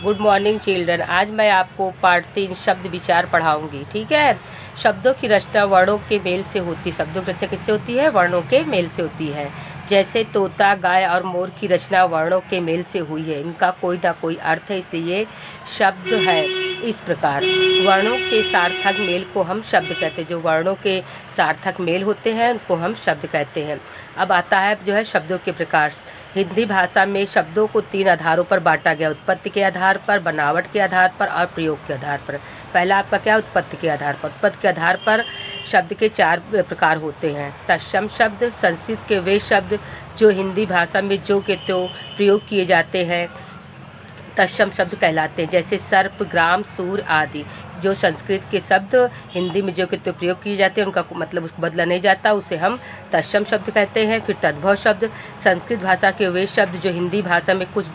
Good morning children. आज मैं आपको पार्ट 3 शब्द विचार पढ़ाऊंगी। ठीक है। शब्दों की रचना वर्णों के मेल से होती है। शब्दों की रचना किससे होती है? वर्णों के मेल से होती है। जैसे तोता, गाय और मोर की रचना वर्णों के मेल से हुई है। इनका कोई ना कोई अर्थ है, इसलिए शब्द है। इस प्रकार वर्णों के सार्थक मेल को हम शब्द कहते हैं। जो वर्णों के सार्थक मेल होते हैं उनको हम शब्द कहते हैं। अब आता है जो है शब्दों के प्रकार। हिंदी भाषा में शब्दों को 3 आधारों पर बांटा गया: उत्पत्ति के आधार पर, बनावट के आधार पर और प्रयोग के आधार पर। पहला आपका क्या? उत्पत्ति के आधार पर। उत्पत्ति के आधार पर शब्द के 4 प्रकार होते हैं। तत्सम शब्द, संस्कृत के वे शब्द जो हिंदी भाषा में जो के त्यों प्रयोग किए जाते हैं तत्सम शब्द कहलाते हैं। जैसे सर्प, ग्राम, सूर आदि। जो संस्कृत के शब्द हिंदी में जो के त्यों प्रयोग किए जाते हैं उनका मतलब उसको बदला नहीं जाता, उसे हम तत्सम शब्द कहते हैं। फिर तद्भव शब्द, संस्कृत भाषा के वे शब्द जो हिंदी भाषा में कुछ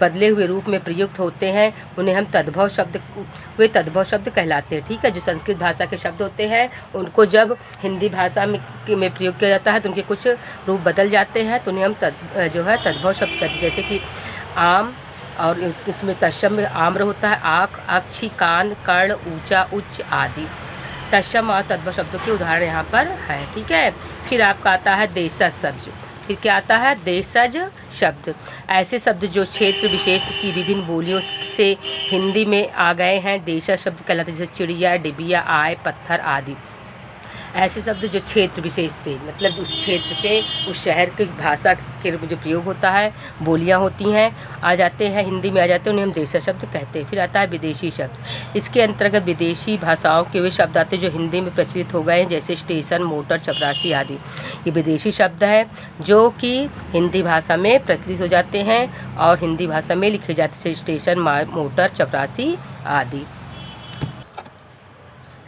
बदले हुए रूप में प्रयुक्त होते हैं उन्हें हम तद्भव शब्द कहलाते हैं। ठीक है। जो संस्कृत भाषा के शब्द होते हैं उनको जब हिंदी भाषा में प्रयोग किया जाता है तो उनके कुछ रूप बदल जाते हैं तो उन्हें हम तद्भव शब्द कहते हैं। जैसे कि आम, और इसमें तत्सम में आम्र होता है। आँख, अक्षि, कान, कर्ण, ऊंचा, उच्च आदि। तत्सम और तद्भव शब्दों के उदाहरण यहाँ पर है। ठीक है। फिर आपका आता है देशज शब्द। फिर क्या आता है? देशज शब्द। ऐसे शब्द जो क्षेत्र विशेष की विभिन्न बोलियों से हिंदी में आ गए हैं देशज शब्द कहलाते हैं। जैसे चिड़िया, डिबिया, आय, पत्थर आदि। ऐसे शब्द जो क्षेत्र विशेष से मतलब उस क्षेत्र के, उस शहर की भाषा के जो प्रयोग होता है, बोलियां होती हैं, आ जाते हैं, हिंदी में आ जाते हैं, उन्हें हम देशज शब्द कहते हैं। फिर आता है विदेशी शब्द। इसके अंतर्गत विदेशी भाषाओं के वे शब्द आते हैं जो हिंदी में प्रचलित हो गए हैं। जैसे स्टेशन, मोटर, चपरासी आदि। ये विदेशी शब्द हैं जो कि हिंदी भाषा में प्रचलित हो जाते हैं और हिंदी भाषा में लिखे जाते हैं। स्टेशन, मोटर, चपरासी आदि।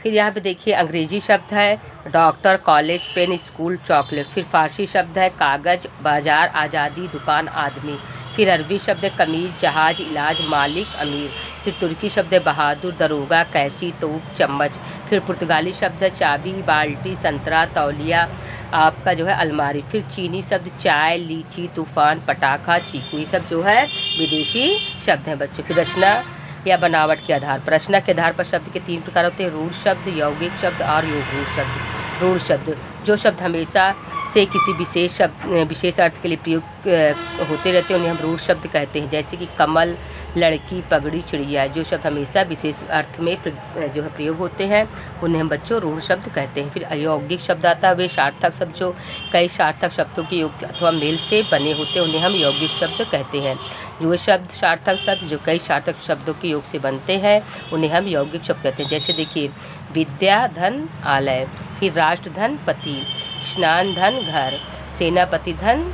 फिर यहाँ पे देखिए अंग्रेजी शब्द है doctor, college, pen, school, chocolate. फिर फारसी शब्द है कागज़, बाजार, आज़ादी, दुकान, आदमी। फिर अरबी शब्द है कमीज, जहाज, इलाज, मालिक, अमीर। फिर तुर्की शब्द है बहादुर, दरोगा, कैंची, तोप, चम्मच। फिर पुर्तगाली शब्द है चाबी, बाल्टी, संतरा, तौलिया, आपका जो है अलमारी। फिर चीनी शब्द चाय, लीची, तूफान, पटाखा, चीकू। ये सब जो है विदेशी शब्द हैं बच्चों। फिर रचना या बनावट के आधार पर। रचना के आधार पर शब्द के 3 प्रकार होते हैं: रूढ़ शब्द, यौगिक शब्द और योगरूढ़ शब्द। रूढ़ शब्द जो शब्द हमेशा से किसी विशेष अर्थ के लिए प्रयोग होते रहते हैं उन्हें हम रूढ़ शब्द कहते हैं। जैसे कि कमल, लड़की, पगड़ी, चिड़िया। जो शब्द हमेशा विशेष अर्थ में जो है प्रयोग होते हैं उन्हें हम बच्चों रूढ़ शब्द कहते हैं। फिर अयौगिक शब्द आता है वे सार्थक शब्द जो कई सार्थक शब्दों के योग अथवा मेल से बने होते हैं उन्हें हम यौगिक शब्द कहते हैं। जो शब्द सार्थक शब्द जो कई सार्थक शब्दों के योग से बनते हैं उन्हें हम यौगिक शब्द कहते हैं। जैसे देखिए विद्या धन आलय। फिर राष्ट्र धन पति, स्नान धन घर, सेनापति धन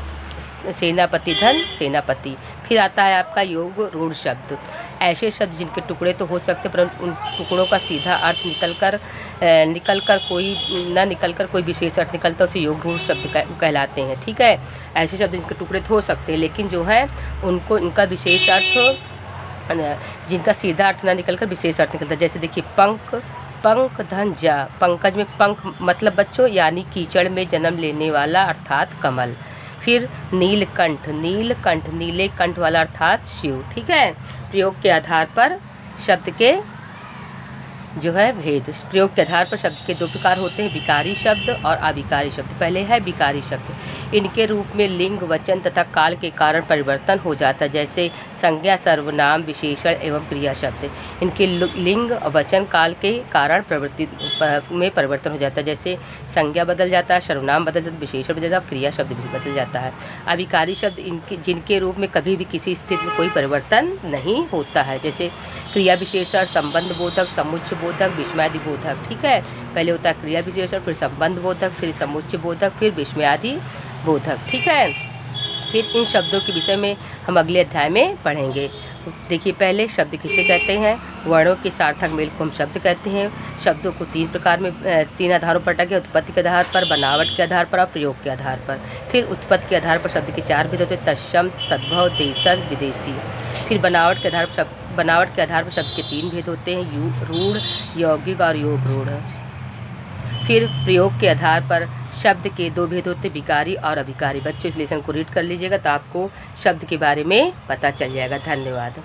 सेनापति। फिर आता है आपका योग रूढ़ शब्द। ऐसे शब्द जिनके टुकड़े तो हो सकते परंतु उन टुकड़ों का सीधा अर्थ निकल कर कोई विशेष अर्थ निकलता है उसे योग रूढ़ शब्द कहलाते हैं। ठीक है। ऐसे शब्द जिनके टुकड़े तो हो सकते हैं लेकिन जो है उनको इनका विशेष अर्थ, जिनका सीधा अर्थ ना निकल कर विशेष अर्थ निकलता है। जैसे देखिए पंख धन जा। पंकज में पंख मतलब बच्चों यानी कीचड़ में जन्म लेने वाला अर्थात कमल। फिर नीलकंठ, नीले कंठ वाला अर्थात शिव। ठीक है। प्रयोग के आधार पर शब्द के जो है भेद। प्रयोग के आधार पर शब्द के 2 प्रकार होते हैं: विकारी शब्द और अविकारी शब्द। पहले है विकारी शब्द। इनके रूप में लिंग, वचन तथा काल के कारण परिवर्तन हो जाता है। जैसे संज्ञा, सर्वनाम, विशेषण एवं क्रिया शब्द। इनके लिंग, वचन, काल के कारण प्रवृत्ति में परिवर्तन हो जाता है। जैसे संज्ञा बदल जाता है, सर्वनाम बदल जाता है, विशेषण बदल जाता है, क्रिया शब्द भी बदल जाता है। अविकारी शब्द जिनके रूप में कभी भी किसी स्थिति में कोई परिवर्तन नहीं होता है। जैसे क्रिया विशेषण, संबंध बोधक, समुच्चय बोधक, विस्मयादि बोधक। ठीक है। पहले होता है क्रिया विशेषण, फिर संबंध बोधक, फिर समुच्चय बोधक, फिर विस्मयादि बोधक। ठीक है। फिर इन शब्दों के विषय में हम अगले अध्याय में पढ़ेंगे। देखिए पहले शब्द किसे कहते हैं? वर्णों के सार्थक मेल को हम शब्द कहते हैं। शब्दों को 3 प्रकार में 3 आधारों पर बांटा गया: उत्पत्ति के आधार पर, बनावट के आधार पर और प्रयोग के आधार पर। फिर उत्पत्ति के आधार पर शब्द के 4 भेद होते हैं: तत्सम, तद्भव, देशज, विदेशी। फिर बनावट के आधार पर शब्द के 3 भेद होते हैं: रूढ़, यौगिक और योग रूढ़। फिर प्रयोग के आधार पर शब्द के 2 भेद होते हैं: विकारी और अभिकारी। बच्चों इस लेसन को रीड कर लीजिएगा तो आपको शब्द के बारे में पता चल जाएगा। धन्यवाद।